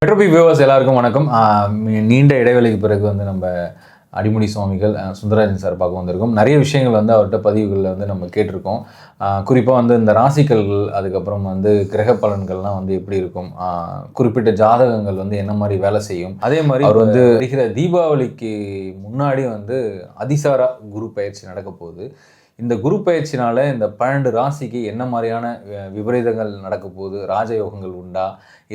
மெட்ரோபி viewers எல்லாருக்கும் வணக்கம். நீண்ட இடைவெளிக்கு பிறகு நம்ம அடிமுடி சுவாமிகள் சுந்தரராஜன் சார் பார்க்க வந்திருக்கோம். நிறைய விஷயங்கள் அவர்கிட்ட பதிவுகளில் நம்ம கேட்டிருக்கோம். குறிப்பாக இந்த ராசிக்கல்கள், அதுக்கப்புறம் கிரக பலன்கள்லாம் எப்படி இருக்கும், குறிப்பிட்ட ஜாதகங்கள் என்ன மாதிரி வேலை செய்யும், அதே மாதிரி அவர் வருகிற தீபாவளிக்கு முன்னாடி அதிசார குரு பயிற்சி நடக்க போகுது. இந்த குரு பயிற்சினால இந்த 12 ராசிக்கு என்ன மாதிரியான விபரீதங்கள் நடக்க போகுது, ராஜயோகங்கள் உண்டா,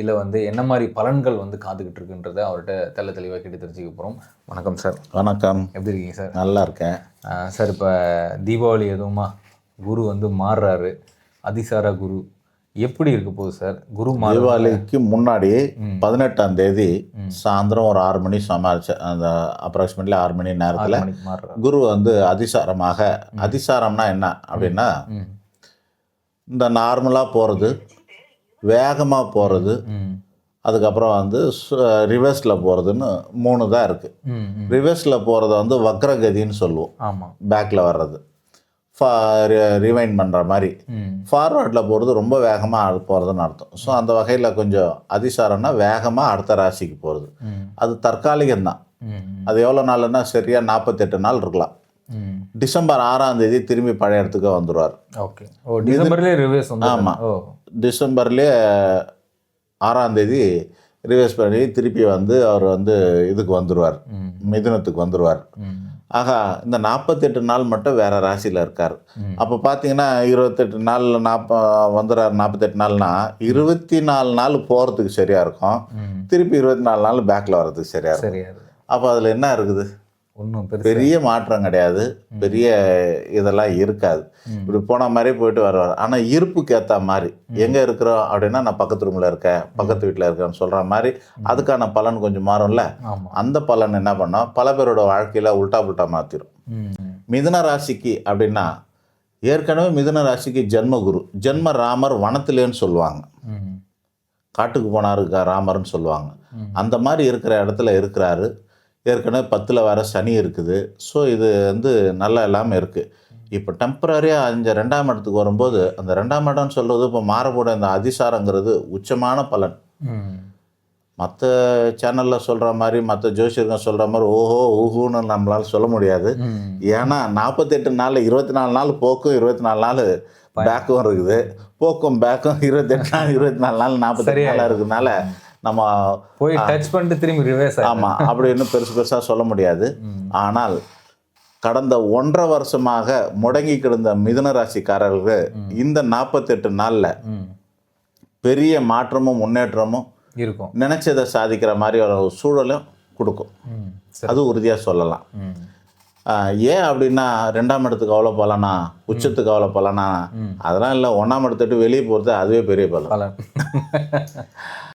இல்லை என்ன மாதிரி பலன்கள் காத்துக்கிட்டு இருக்குன்றதை அவர்கிட்ட தெள்ள தெளிவாக கேட்டு தெரிஞ்சுக்க போகிறோம். வணக்கம் சார். வணக்கம். எப்படி இருக்கீங்க சார்? நல்லா இருக்கேன் சார். இப்போ தீபாவளி எதுவுமா குரு மாறுறாரு, அதிசார குரு எப்படி இருக்க போகுது சார்? குரு தீபாவளிக்கு முன்னாடி 18ஆம் தேதி சாயந்தரம் ஒரு 6 மணி சமாளிச்சு அந்த அப்ராக்சிமேட்லி 6 மணி நேரத்தில் குரு அதிசாரமாக, அதிசாரம்னா என்ன அப்படின்னா இந்த நார்மலாக போகிறது, வேகமாக போகிறது, அதுக்கப்புறம் ரிவர்ஸில் போகிறதுன்னு 3 தான் இருக்குது. ரிவர்ஸில் போகிறத வக்ரகதின்னு சொல்லுவோம். ஆமாம். பேக்கில் வர்றது ரிவைண்ட் பண்ணுற மாதிரி. ஃபார்வர்டில் போகிறது ரொம்ப வேகமாக போகிறதுன்னு அர்த்தம். ஸோ அந்த வகையில் கொஞ்சம் அதிசாரம்னா வேகமாக அடுத்த ராசிக்கு போகிறது. அது தற்காலிகம்தான். அது எவ்வளோ நாள்னா சரியாக 48 நாள் இருக்கலாம். டிசம்பர் 6ஆம் தேதி திரும்பி பழைய இடத்துக்கு வந்துடுவார். ஓகே. டிசம்பர்லேயே ரிவர்ஸ். ஆமாம், டிசம்பர்லேயே 6ஆம் தேதி ரிவர்ஸ் பண்ணி திருப்பி அவர் இதுக்கு வந்துடுவார், மிதுனத்துக்கு வந்துடுவார். ஆகா, இந்த 48 நாள் மட்டும் வேறு ராசியில் இருக்கார். அப்போ பார்த்தீங்கன்னா 28 நாள் வந்துடுறார். 48 நாள்னா 24 நாள் போகிறதுக்கு சரியாக இருக்கும், திருப்பி 24 நாள் பேக்கில் வர்றதுக்கு சரியாக இருக்கும். அப்போ அதில் என்ன இருக்குது? ஒன்றும் பெரிய மாற்றம் கிடையாது, பெரிய இதெல்லாம் இருக்காது. இப்படி போன மாதிரி போயிட்டு வருவார். ஆனால் இருப்புக்கு ஏற்ற மாதிரி எங்கே இருக்கிறோம் அப்படின்னா, நான் பக்கத்து ரூமில் இருக்கேன், பக்கத்து வீட்டில் இருக்கேன்னு சொல்கிற மாதிரி அதுக்கான பலன் கொஞ்சம் மாறும்ல. அந்த பலன் என்ன பண்ணோம், பல பேரோட வாழ்க்கையில் உல்டா புல்ட்டா மாற்றிடும். மிதுன ராசிக்கு அப்படின்னா, ஏற்கனவே மிதுன ராசிக்கு ஜென்மகுரு, ஜென்ம ராமர் வனத்திலேன்னு சொல்லுவாங்க, காட்டுக்கு போனாரு ராமர்னு சொல்லுவாங்க. அந்த மாதிரி இருக்கிற இடத்துல இருக்கிறாரு. ஏற்கனவே 10ல் வர சனி இருக்குது. ஸோ இது நல்லா இல்லாமல் இருக்குது. இப்போ டெம்பரரியாக 2ஆம் இடத்துக்கு வரும்போது, அந்த 2ஆம் இடம்னு சொல்கிறது இப்போ மாறக்கூட இந்த அதிசாரங்கிறது உச்சமான பலன். மற்ற சேனலில் சொல்கிற மாதிரி, மற்ற ஜோசியர்கள் சொல்கிற மாதிரி ஓஹோ ஊஹூன்னு நம்மளால் சொல்ல முடியாது. ஏன்னா 48 நாள் 24 நாள் போக்கும், 24 நாள் பேக்கும் இருக்குது. போக்கும் பேக்கும் 28 நாள் 24 நாள் 48 நாளாக இருக்கிறதுனால நம்ம போய் டச் பண்ணிட்டு திரும்பி ரிவர்ஸ். ஆமாம், அப்படின்னு பெருசாக சொல்ல முடியாது. ஆனால் கடந்த 1.5 வருஷமாக முடங்கி கிடந்த மிதுன ராசிக்காரர்கள் இந்த 48 நாளில் பெரிய மாற்றமும் முன்னேற்றமும் இருக்கும், நினைச்சதை சாதிக்கிற மாதிரி ஒரு சூழலும் கொடுக்கும். அது உறுதியாக சொல்லலாம். ஏன் அப்படின்னா, 2ஆம் இடத்துக்கு அவ்வளோ பலனா, உச்சத்துக்கு அவ்வளோ பலனா, அதெல்லாம் இல்லை. 1ஆம் இடத்துட்டு வெளியே போகிறது அதுவே பெரிய பலன்.